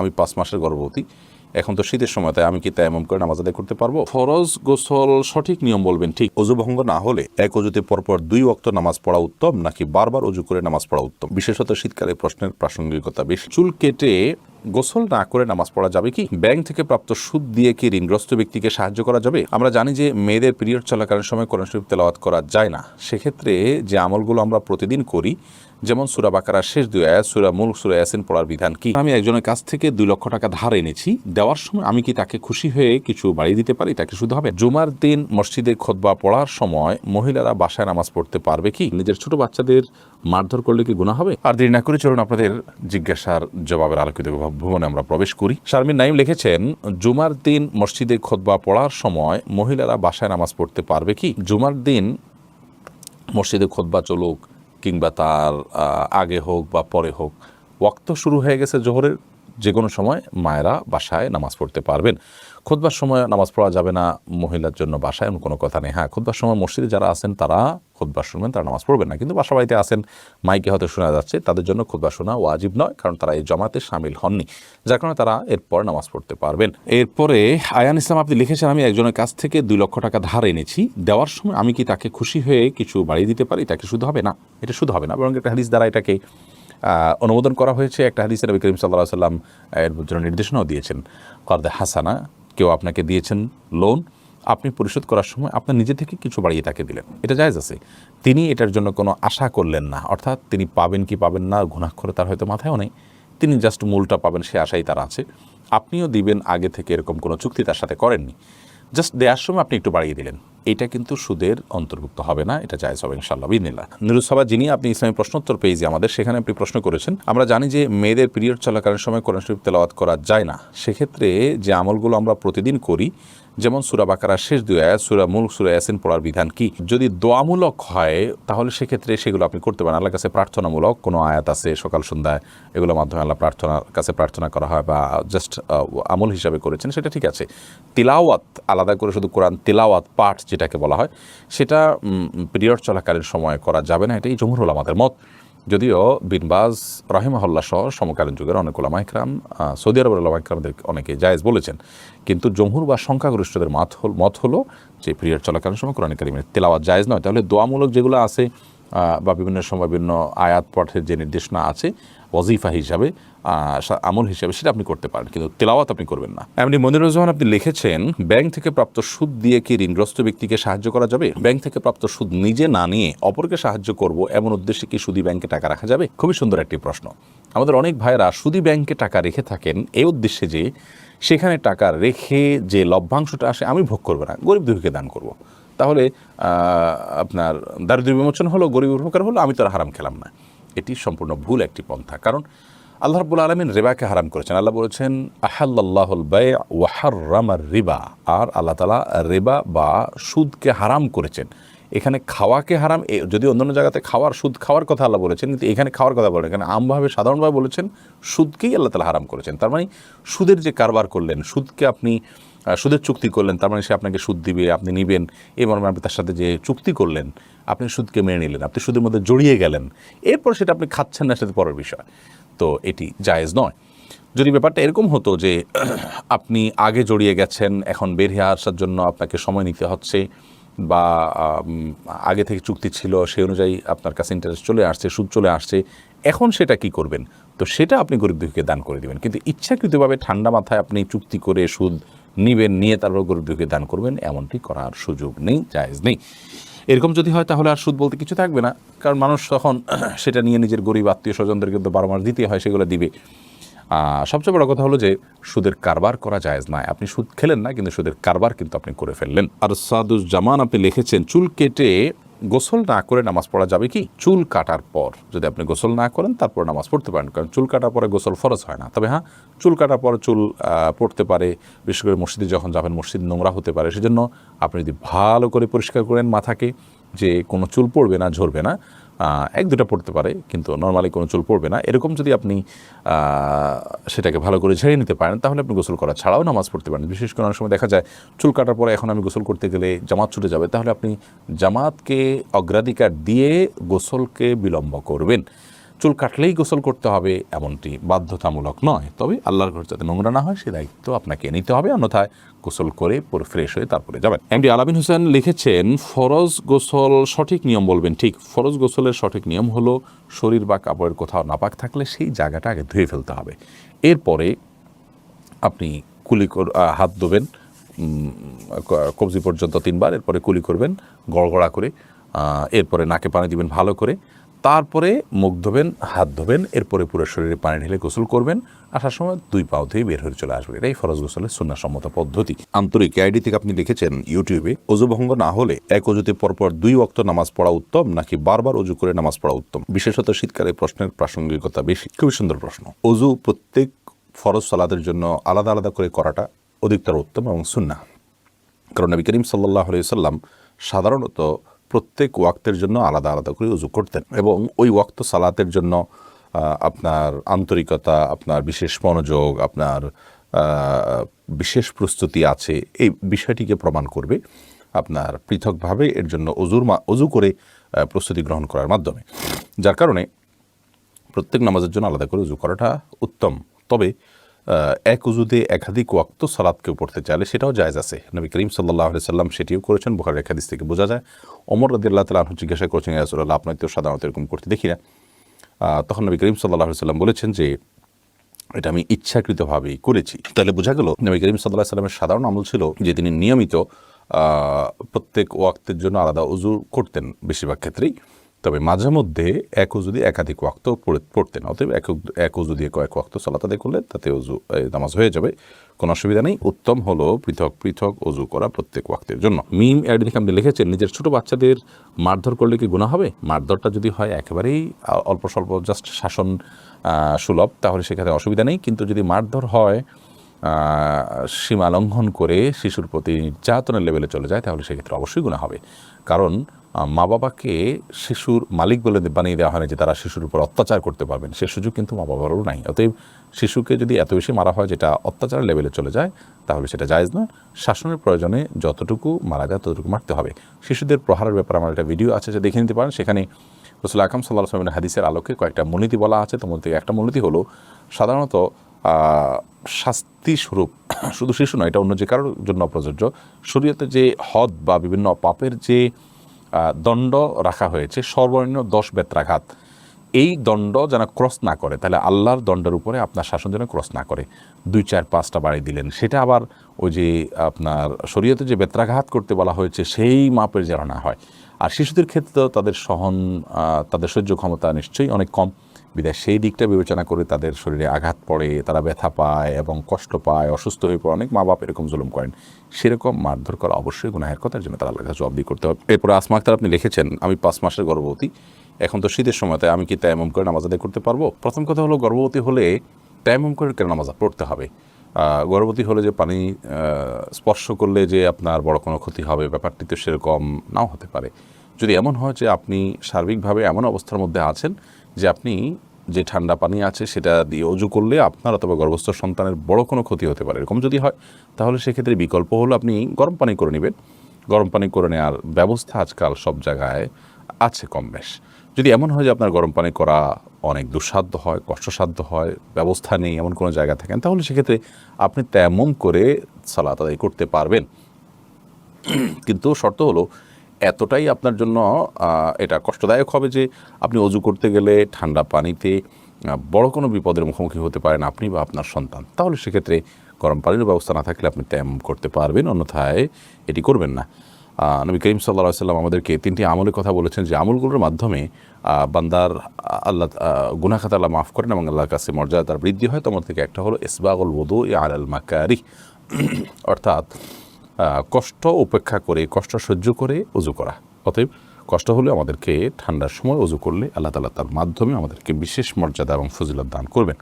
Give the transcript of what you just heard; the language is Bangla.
আমি 5 মাসের গর্ভবতী, এখন তো শীতের সময়, তাই আমি কি তায়াম্মুম করে নামাজ আদায় করতে পারবো? ফরজ গোসল সঠিক নিয়ম বলবেন ঠিক, অজু ভঙ্গ না হলে এক অজুতে পরপর 2 ওয়াক্ত নামাজ পড়া উত্তম নাকি বারবার অজু করে নামাজ পড়া উত্তম? বিশেষত শীতকালে প্রশ্নের প্রাসঙ্গিকতা বেশি। চুল কেটে গোসল না করে নামাজ পড়া যাবে কি? ব্যাংক থেকে প্রাপ্ত সুদ দিয়ে কি ঋণগ্রস্ত ব্যক্তিকে সাহায্য করা যাবে? আমরা জানি যে মেয়েদের পিরিয়ড চলাকালীন সময় কোরআন শরীফ তেলাওয়াত করা যায় না। সেক্ষেত্রে যে আমলগুলো আমরা প্রতিদিন করি, যেমন সূরা বাকারার শেষ 2 আয়াত, সূরা মুলক, সূরা ইয়াসিন পড়ার বিধান কি? আমি একজনের কাছ থেকে 2 লক্ষ টাকা ধার এনেছি, দেওয়ার সময় আমি কি তাকে খুশি হয়ে কিছু বাড়িয়ে দিতে পারি? তাকে শুধু হবে? জুমার দিন মসজিদে খুতবা পড়ার সময় মহিলারা বাসায় নামাজ পড়তে পারবে কি? নিজের ছোট বাচ্চাদের মারধর করলে কি গুনাহ হবে? আর দেরি না করে চলুন আপনাদের জিজ্ঞাসার জবাবের আলোকিত ভুবনে আমরা প্রবেশ করি। শারমিন নাইম লিখেছেন, জুমার দিন মসজিদে খুতবা পড়ার সময় মহিলারা বাসায় নামাজ পড়তে পারবে কি? জুমার দিন মসজিদে খুতবা চলুক কিংবা তার আগে হোক বা পরে হোক, ওয়াক্ত শুরু হয়ে গেছে জোহরের, যে কোনো সময় মায়েরা বাসায় নামাজ পড়তে পারবেন। খুতবার সময় নামাজ পড়া যাবে না মহিলার জন্য বাসায়, এমন কোনো কথা নেই। হ্যাঁ, খুতবার সময় মসজিদে যারা আছেন তারা খুতবা শুনবেন, তারা নামাজ পড়বেন না, কিন্তু বাসা বাড়িতে আছেন, মাইকে হয়তো শোনা যাচ্ছে, তাদের জন্য খুতবা শোনা ওয়াজিব নয়, কারণ তারা এই জমাতে শামিল হননি, যার কারণে তারা এরপর নামাজ পড়তে পারবেন। এরপরে আয়ান ইসলাম আপনি লিখেছেন, আমি একজনের কাছ থেকে 2 লক্ষ টাকা ধার এনেছি, দেওয়ার সময় আমি কি তাকে খুশি হয়ে কিছু বাড়িয়ে দিতে পারি? তাকে শুধু হবে না, এটা শুধু হবে না, বরং একটা হাদিস দ্বারা এটাকে অনুমোদন করা হয়েছে। একটা হাদিসে নবী করিম সাল্লাল্লাহু আলাইহি ওয়াসাল্লাম এর জন্য নির্দেশনাও দিয়েছেন, কর্দে হাসানা, কেউ আপনাকে দিয়েছেন লোন, আপনি পরিশোধ করার সময় আপনার নিজে থেকে কিছু বাড়িয়ে তাকে দিলেন, এটা জায়েজ আছে। তিনি এটার জন্য কোনো আশা করলেন না, অর্থাৎ তিনি পাবেন কি পাবেন না গুনাহ করে তার হয়তো মাথায়ও নেই, তিনি জাস্ট মূলটা পাবেন সে আশাই তার আছে। আপনিও দিবেন আগে থেকে এরকম কোনো চুক্তি তার সাথে করেননি, জাস্ট দেওয়ার সময় আপনি একটু বাড়িয়ে দিলেন, এটা কিন্তু সুদের অন্তর্ভুক্ত হবে না, এটা জায়েজ হবে ইনশাআল্লাহ বিদিনিল্লাহ। নিরুৎসাবা যিনি, আপনি ইসলামী প্রশ্নোত্তর পেয়েছি আমাদের, সেখানে আপনি প্রশ্ন করেছেন, আমরা জানি যে মেয়েদের পিরিয়ড চলাকালীন সময় কোরআন শরীফ তেলাওয়াত করা যায় না। সেক্ষেত্রে যে আমলগুলো আমরা প্রতিদিন করি, যেমন সূরা বাকারার শেষ 2 আয়াত, সূরা মুলক, সূরা ইয়াসিন পড়ার বিধান কি? যদি দোয়ামূলক হয় তাহলে সেক্ষেত্রে সেগুলো আপনি করতে পারেন। আল্লাহর কাছে প্রার্থনামূলক কোনো আয়াত আছে সকাল সন্ধ্যায়, এগুলোর মাধ্যমে আল্লাহ প্রার্থনার কাছে প্রার্থনা করা হয় বা জাস্ট আমল হিসাবে করেছেন, সেটা ঠিক আছে। তিলাওয়াত আলাদা করে শুধু কোরআন তিলাওয়াত পাঠ যেটাকে বলা হয়, সেটা পিরিয়ড চলাকালীন সময় করা যাবে না, এটাই জমহুর উলামাদের মত। যদিও বিন বাজ রাহিমাহুল্লাহ সহ সমকালীন যুগের অনেক উলামা ইকরাম, সৌদি আরবের উলামা ইকরামদের অনেকে জায়েজ বলেছেন, কিন্তু জমহুর বা সংখ্যাগরিষ্ঠদের মত হলো যে পিরিয়ড চলাকালীন সময় কোরআন কারীমের তেলাওয়াত জায়েজ নয়। তাহলে দোয়ামূলক যেগুলো আছে বা বিভিন্ন সময় বিভিন্ন আয়াত পাঠের যে নির্দেশনা আছে ওয়াজিফা হিসাবে, আমল হিসাবে, সেটা আপনি করতে পারেন, কিন্তু তেলাওয়াত আপনি করবেন না। এমনি মনিরুজ্জামান আপনি লিখেছেন, ব্যাংক থেকে প্রাপ্ত সুদ দিয়ে কি ঋণগ্রস্ত ব্যক্তিকে সাহায্য করা যাবে? ব্যাংক থেকে প্রাপ্ত সুদ নিজে না নিয়ে অপরকে সাহায্য করব এমন উদ্দেশ্যে কি সুদী ব্যাংকে টাকা রাখা যাবে? খুবই সুন্দর একটি প্রশ্ন। আমাদের অনেক ভাইয়েরা সুদী ব্যাংকে টাকা রেখে থাকেন এই উদ্দেশ্যে যে সেখানে টাকা রেখে যে লভ্যাংশটা আসে আমি ভোগ করবো না, গরিব দুঃখীকে দান করব। তাহলে আপনার দারিদ্র্য বিমোচন হলো, গরিব উপকার হলো, আমি তো আর হারাম খেলাম না। এটি সম্পূর্ণ ভুল একটি পন্থা, কারণ আল্লাহ রাব্বুল আলামিন রিবাকে হারাম করেছেন। আল্লাহ বলেছেন আহাল্লাল্লাহুল বায়' ওয়া হাররামার রিবা, আর আল্লাহ তাআলা রিবা বা সুদকে হারাম করেছেন। এখানে খাওয়াকে হারাম, যদি অন্যান্য জায়গাতে সুদ খাওয়ার কথা আল্লাহ বলেছেন, কিন্তু এখানে খাওয়ার কথা বলেন, এখানে আমভাবে সাধারণভাবে বলেছেন সুদকেই আল্লাহ তাআলা হারাম করেছেন। তার মানে সুদের যে কারবার করলেন, সুদকে আপনি সুদের চুক্তি করলেন, তার মানে সে আপনাকে সুদ দিবে, আপনি নেবেন, এই মর্মে আপনি তার সাথে যে চুক্তি করলেন, আপনি সুদকে মেনে নিলেন, আপনি সুদের মধ্যে জড়িয়ে গেলেন, এরপর সেটা আপনি খাচ্ছেন না, সেটা পরের বিষয়, তো এটি জায়েজ নয়। যদি ব্যাপারটা এরকম হতো যে আপনি আগে জড়িয়ে গেছেন, এখন বের হয়ে আসার জন্য আপনাকে সময় নিতে হচ্ছে, বা আগে থেকে চুক্তি ছিল সেই অনুযায়ী আপনার কাছে ইন্টারেস্ট চলে আসছে, সুদ চলে আসছে, এখন সেটা কি করবেন? তো সেটা আপনি গরিব দুঃখীকে দান করে দেবেন। কিন্তু ইচ্ছাকৃতভাবে ঠান্ডা মাথায় আপনি চুক্তি করে সুদ নিবেন, নিয়ে তারপর গরিব দুঃখীকে দান করবেন, এমনটি করার সুযোগ নেই, জায়েজ নেই। এরকম যদি হয় তাহলে আর সুদ বলতে কিছু থাকবে না, কারণ মানুষ তখন সেটা নিয়ে নিজের গরিব আত্মীয় স্বজনদেরকে তো 12 মাস দিতে হয়, সেগুলো দিবে। সবচেয়ে বড় কথা হলো যে সুদের কারবার করা জায়েজ নয়। আপনি সুদ খেলেন না, কিন্তু সুদের কারবার কিন্তু আপনি করে ফেললেন। আর সাদুজ্জামান আপনি লিখেছেন, চুল কেটে গোসল না করে নামাজ পড়া যাবে কি? চুল কাটার পর যদি আপনি গোসল না করেন তারপর নামাজ পড়তে পারেন, কারণ চুল কাটার পরে গোসল ফরজ হয় না। তবে হ্যাঁ, চুল কাটার পরে চুল পড়তে পারে, বিশেষ করে মসজিদে যখন যাবেন, মসজিদ নোংরা হতে পারে, সেজন্য আপনি যদি ভালো করে পরিষ্কার করেন মাথাকে, যে কোনো চুল পড়বে না, ঝরবে না, 1-2টা পড়তে পারে কিন্তু নর্মালি কোনো চুল পড়বে না, এরকম যদি আপনি সেটাকে ভালো করে ঝেড়ে নিতে পারেন, তাহলে আপনি গোসল করা ছাড়াও নামাজ পড়তে পারেন। বিশেষ করে অনেক সময় দেখা যায় চুল কাটার পরে এখন আমি গোসল করতে গেলে জামাত ছুটে যাবে, তাহলে আপনি জামাতকে অগ্রাধিকার দিয়ে গোসলকে বিলম্ব করবেন। চুল কাটলেই গোসল করতে হবে এমনটি বাধ্যতামূলক নয়, তবে আল্লাহর ঘর যাতে নোংরা না হয় সে দায়িত্ব আপনাকে নিতে হবে, অন্যথায় গোসল করে পুরো ফ্রেশ হয়ে তারপরে যাবেন। এমডি আলামিন হোসেন লিখেছেন, ফরজ গোসল সঠিক নিয়ম বলবেন। ঠিক, ফরজ গোসলের সঠিক নিয়ম হলো শরীর বা কাপড়ের কোথাও নাপাক থাকলে সেই জায়গাটা আগে ধুয়ে ফেলতে হবে। এরপরে আপনি হাত ধোবেন কবজি পর্যন্ত 3 বার, এরপরে কুলি করবেন গড়গড়া করে, এরপরে নাকে পানি দিবেন ভালো করে, তারপরে মুখ ধোবেন, হাত ধোবেন, এরপরে পুরো শরীরে পানি ঢেলে গোসল করবেন। আসার সময় 2 পাও ধুয়ে বের হয়ে চলে আসবেন। এটাই ফরজ গোসলের সুন্নাহসম্মত পদ্ধতি। আন্তরিক আইডি থেকে আপনি লিখেছেন ইউটিউবে, অজু ভঙ্গ না হলে এক অজুতে পরপর 2 ওয়াক্ত নামাজ পড়া উত্তম নাকি বারবার অজু করে নামাজ পড়া উত্তম? বিশেষত শীতকালে প্রশ্নের প্রাসঙ্গিকতা বেশি। খুবই সুন্দর প্রশ্ন। অজু প্রত্যেক ফরজ সালাতের জন্য আলাদা আলাদা করে করাটা অধিকতর উত্তম এবং সুন্নাহ। কারণ নবী করিম সাল্লাল্লাহু আলাইহি সাল্লাম সাধারণত প্রত্যেক ওয়াক্তের জন্য আলাদা আলাদা করে উজু করতেন এবং ওই ওয়াক্ত সালাতের জন্য আপনার আন্তরিকতা, আপনার বিশেষ মনোযোগ, আপনার বিশেষ প্রস্তুতি আছে, এই বিষয়টিকে প্রমাণ করবে আপনার পৃথকভাবে এর জন্য অজু করে প্রস্তুতি গ্রহণ করার মাধ্যমে। যার কারণে প্রত্যেক নামাজের জন্য আলাদা করে উজু করাটা উত্তম। তবে এক উজুতে একাধিক ওয়াক্ত সালাত কেউ পড়তে চাইলে সেটাও জায়েজ আছে। নবী করিম সাল্লাল্লাহু আলাইহি সাল্লাম সেটিও করেছেন, বুখারীর হাদিস থেকে বোঝা যায়। ওমর রাদিয়াল্লাহু তাআলা আনহু জিজ্ঞাসা করেছেন, ইয়া রাসূলুল্লাহ, আপনাকে তো সাধারণত এরকম করতে দেখি না। তখন নবী করিম সাল্লাল্লাহু আলাইহি সাল্লাম বলেছেন যে এটা আমি ইচ্ছাকৃতভাবেই করেছি। তাহলে বোঝা গেল নবী করিম সাল্লাল্লাহু আলাইহি সাল্লামের সাধারণ আমল ছিল যে তিনি নিয়মিত প্রত্যেক ওয়াক্তের জন্য আলাদা উজু করতেন বেশিরভাগ ক্ষেত্রেই। তবে মাঝে মধ্যে এক উজু দিয়ে একাধিক ওয়াক্ত পড়তেন। অতএব এক উজু দিয়ে কয়েক ওয়াক্ত সালাত আদায় করলে তাতে নামাজ হয়ে যাবে, কোনো অসুবিধা নেই। উত্তম হলো পৃথক পৃথক উজু করা প্রত্যেক ওয়াক্তের জন্য। মিম আইডি থেকে আপনি লিখেছেন, নিজের ছোট বাচ্চাদের মারধর করলে কি গুনাহ হবে? মারধরটা যদি হয় একেবারেই অল্প স্বল্প জাস্ট শাসন সুলভ, তাহলে সেখানে অসুবিধা নেই। কিন্তু যদি মারধর হয় সীমা লঙ্ঘন করে শিশুর প্রতি নির্যাতনের লেভেলে চলে যায়, তাহলে সেক্ষেত্রে অবশ্যই গুনাহ হবে। কারণ মা বাবাকে শিশুর মালিক বলে বানিয়ে দেওয়া হয় না যে তারা শিশুর উপর অত্যাচার করতে পারবেন, সে সুযোগ কিন্তু মা বাবারও নাই। অতএব শিশুকে যদি এত বেশি মারা হয় যেটা অত্যাচারের লেভেলে চলে যায়, তাহলে সেটা জায়েজ নয়। শাসনের প্রয়োজনে যতটুকু মারা যায় ততটুকু মারতে হবে। শিশুদের প্রহারের ব্যাপারে আমার একটা ভিডিও আছে, যে দেখে নিতে পারেন। সেখানে রাসূল আকরাম সাল্লাল্লাহু আলাইহি ওয়াসাল্লামের হাদিসের আলোকে কয়েকটা মূলনীতি বলা আছে। তার মধ্যে একটা মূলনীতি হলো, সাধারণত শাস্তি স্বরূপ শুধু শিশু নয়, এটা অন্য যে কারোর জন্য প্রযোজ্য, শরীয়তে যে হদ বা বিভিন্ন পাপের যে দণ্ড রাখা হয়েছে, সর্বনিম্ন 10 বেত্রাঘাত, এই দণ্ড যেন ক্রস না করে। তাহলে আল্লাহর দণ্ডের উপরে আপনার শাসন যেন ক্রস না করে। 2, 4, 5টা বাড়ি দিলেন, সেটা আবার ওই যে আপনার শরীয়তে যে বেত্রাঘাত করতে বলা হয়েছে সেই মাপের যেন না হয়। আর শিশুদের ক্ষেত্রে তাদের সহ্য ক্ষমতা নিশ্চয়ই অনেক কম, বিধায় সেই দিকটা বিবেচনা করে তাদের শরীরে আঘাত পড়ে, তারা ব্যথা পায় এবং কষ্ট পায়, অসুস্থ হয়ে পড়ে। অনেক মা বাপ এরকম জুলুম করেন। সেরকম মারধর করা অবশ্যই গুনাহের কথার জন্য তারা আল্লাহর কাছে জবাবদিহি করতে হবে। এরপরে আসমা আক্তার আপনি লিখেছেন, আমি 5 মাসের গর্ভবতী, এখন তো শীতের সময়, তাই আমি কি তায়াম্মুম করে নামাজ আদায় করতে পারবো? প্রথম কথা হলো, গর্ভবতী হলে তায়াম্মুম করে কেন নামাজ পড়তে হবে? গর্ভবতী হলে যে পানি স্পর্শ করলে যে আপনার বড় কোনো ক্ষতি হবে, ব্যাপারটি তো সেরকম নাও হতে পারে। যদি এমন হয় যে আপনি সার্বিকভাবে এমন অবস্থার মধ্যে আছেন যে আপনি যে ঠান্ডা পানি আছে সেটা দিয়ে অজু করলে আপনার অথবা গর্ভস্থ সন্তানের বড় কোনো ক্ষতি হতে পারে, এরকম যদি হয়, তাহলে সেক্ষেত্রে বিকল্প হলো আপনি গরম পানি করে নেবেন। গরম পানি করে নেওয়ার ব্যবস্থা আজকাল সব জায়গায় আছে কম বেশ। যদি এমন হয় যে আপনার গরম পানি করা অনেক দুঃসাধ্য হয়, কষ্টসাধ্য হয়, ব্যবস্থা নেই এমন কোনো জায়গা থাকেন, তাহলে সেক্ষেত্রে আপনি তায়াম্মুম করে সালাত আদায় করতে পারবেন। কিন্তু শর্ত হলো এতটাই আপনার জন্য এটা কষ্টদায়ক হবে যে আপনি অজু করতে গেলে ঠান্ডা পানিতে বড় কোনো বিপদের মুখোমুখি হতে পারেন আপনি বা আপনার সন্তান, তাহলে সেক্ষেত্রে গরম পানির ব্যবস্থা না থাকলে আপনি তায়াম্মুম করতে পারবেন, অন্যথায় এটি করবেন না। নবী করিম সাল্লাল্লাহু আলাইহি ওয়াসাল্লাম আমাদেরকে 3টি আমলের কথা বলেছেন, যে আমলগুলোর মাধ্যমে বান্দার আল্লাহ গুনাহ খাতা আল্লাহ মাফ করেন এবং আল্লাহর কাছে মর্যাদা তার বৃদ্ধি হয়। তোমার থেকে একটা হলো ইসবাগুল ওযু আলাল মাকারিহ, অর্থাৎ কষ্ট উপেক্ষা করে, কষ্ট সহ্য করে ওযু করা। অতএব কষ্ট হলে আমাদেরকে ঠান্ডার সময় ওযু করলে আল্লাহ তাআলা তার মাধ্যমে আমাদেরকে বিশেষ মর্যাদা এবং ফজিলত দান করবেন।